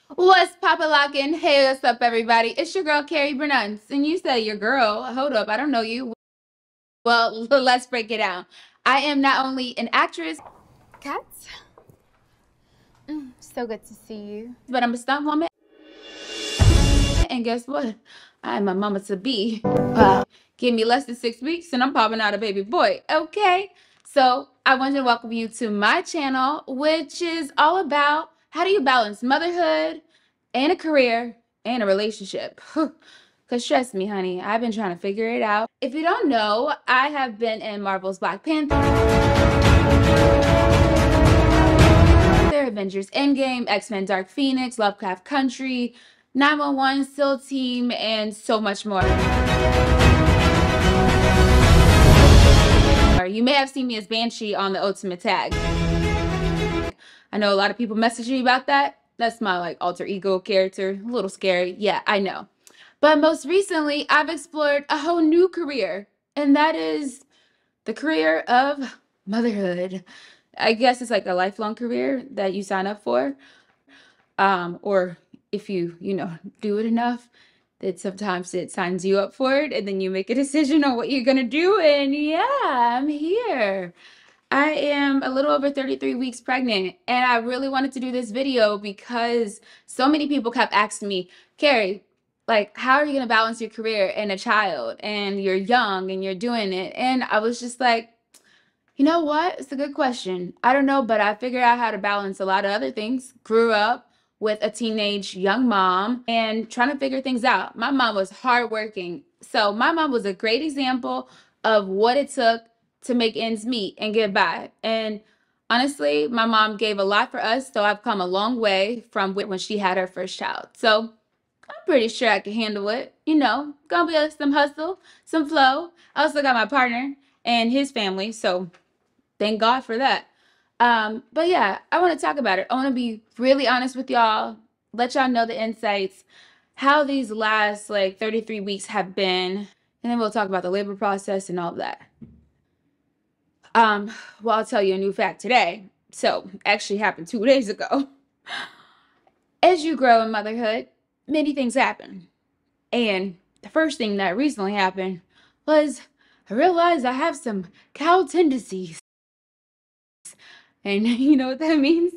What's Papa Lockin'? Hey, what's up, everybody? It's your girl, Carrie Annie. And you say your girl. Hold up, I don't know you. Well, let's break it down. I am not only an actress, Cats? So good to see you. but I'm a stunt woman. And guess what? I'm a mama to be. Give me less than 6 weeks and I'm popping out a baby boy. Okay? So I wanted to welcome you to my channel, which is all about how do you balance motherhood and a career and a relationship. Because trust me, honey, I've been trying to figure it out. If you don't know, I have been in Marvel's Black Panther, Avengers Endgame, X-Men Dark Phoenix, Lovecraft Country, 911, SEAL Team, and so much more. You may have seen me as Banshee on the Ultimate Tag. I know a lot of people message me about that. That's my like alter ego character. A little scary. Yeah, I know. But most recently, I've explored a whole new career, and that is the career of motherhood. I guess it's like a lifelong career that you sign up for. Or if you do it enough, that sometimes it signs you up for it, and then you make a decision on what you're gonna do. And yeah, I'm here. I am a little over 33 weeks pregnant, and I really wanted to do this video because so many people kept asking me, Carrie, like, how are you going to balance your career and a child? And you're young and you're doing it. And I was just like, you know what? It's a good question. I don't know, but I figured out how to balance a lot of other things. Grew up with a teenage young mom and trying to figure things out. My mom was hardworking. So my mom was a great example of what it took to make ends meet and get by. And honestly, my mom gave a lot for us. So I've come a long way from when she had her first child. So I'm pretty sure I can handle it. Gonna be some hustle, some flow. I also got my partner and his family. So thank God for that. But yeah, I want to talk about it. I want to be really honest with y'all, let y'all know the insights, how these last like 33 weeks have been, and then we'll talk about the labor process and all of that. Well, I'll tell you a new fact today. So, actually happened 2 days ago. As you grow in motherhood, many things happen. And the first thing that recently happened was I realized I have some cow tendencies. And you know what that means?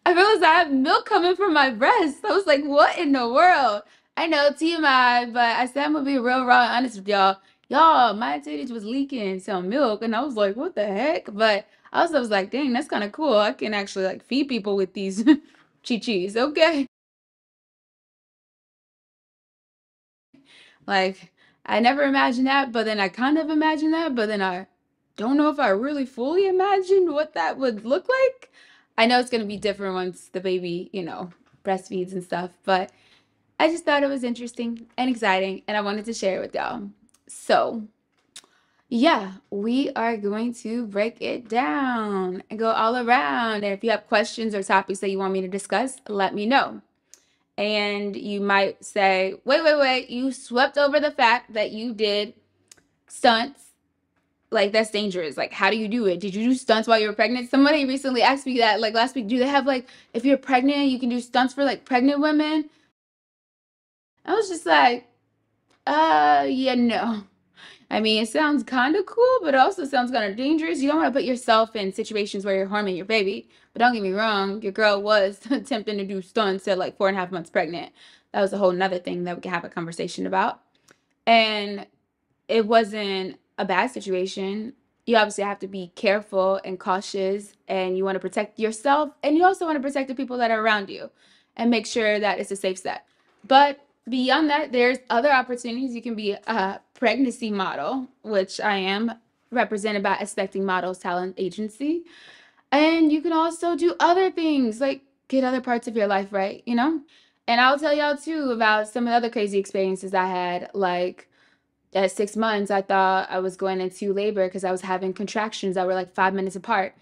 I realized I have milk coming from my breast. I was like, what in the world? I know TMI, but I said I'm gonna be real raw and honest with y'all. Y'all, my titties was leaking some milk, and I was like, what the heck? But I also was like, dang, that's kind of cool. I can actually like feed people with these chi-chis, okay? Like, I never imagined that, but then I kind of imagined that, but then I don't know if I really fully imagined what that would look like. I know it's going to be different once the baby, breastfeeds and stuff, but I just thought it was interesting and exciting, and I wanted to share it with y'all. So, yeah, we are going to break it down and go all around. And if you have questions or topics that you want me to discuss, let me know. And you might say, wait, you swept over the fact that you did stunts. Like, that's dangerous. Like, how do you do it? Did you do stunts while you were pregnant? Somebody recently asked me that, like, last week. Do they have, like, if you're pregnant, you can do stunts for, like, pregnant women? I was just like, yeah, no. I mean, it sounds kind of cool, but it also sounds kind of dangerous. You don't want to put yourself in situations where you're harming your baby. But don't get me wrong, your girl was attempting to do stunts at like 4.5 months pregnant. That was a whole nother thing that we can have a conversation about. And it wasn't a bad situation. You obviously have to be careful and cautious, and you want to protect yourself, and you also want to protect the people that are around you and make sure that it's a safe set. But beyond that, there's other opportunities. You can be a pregnancy model, which I am, represented by Expecting Models Talent Agency. And you can also do other things, like get other parts of your life right, And I'll tell y'all too about some of the other crazy experiences I had. Like at 6 months, I thought I was going into labor because I was having contractions that were like 5 minutes apart,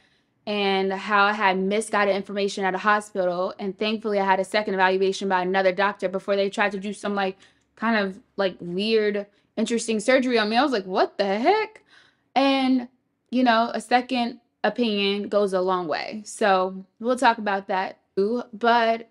and how I had misguided information at a hospital. And thankfully, I had a second evaluation by another doctor before they tried to do some like kind of like weird, interesting surgery on me. I was like, what the heck? And, a second opinion goes a long way. So we'll talk about that too. But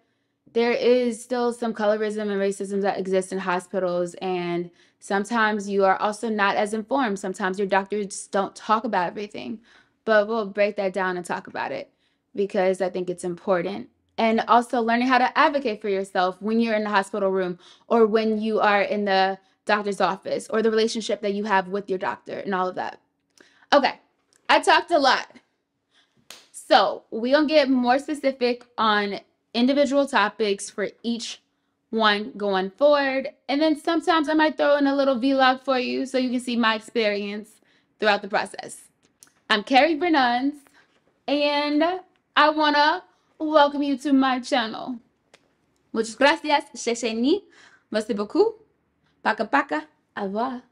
there is still some colorism and racism that exists in hospitals, and sometimes you are also not as informed. Sometimes your doctors don't talk about everything, but we'll break that down and talk about it because I think it's important. And also learning how to advocate for yourself when you're in the hospital room or when you are in the doctor's office, or the relationship that you have with your doctor and all of that. Okay, I talked a lot. So we're going to get more specific on individual topics for each one going forward. And then sometimes I might throw in a little vlog for you so you can see my experience throughout the process. I'm Carrie Bernans, and I want to welcome you to my channel. Muchas gracias, Shesheni. Merci beaucoup. Paka paka. Au revoir.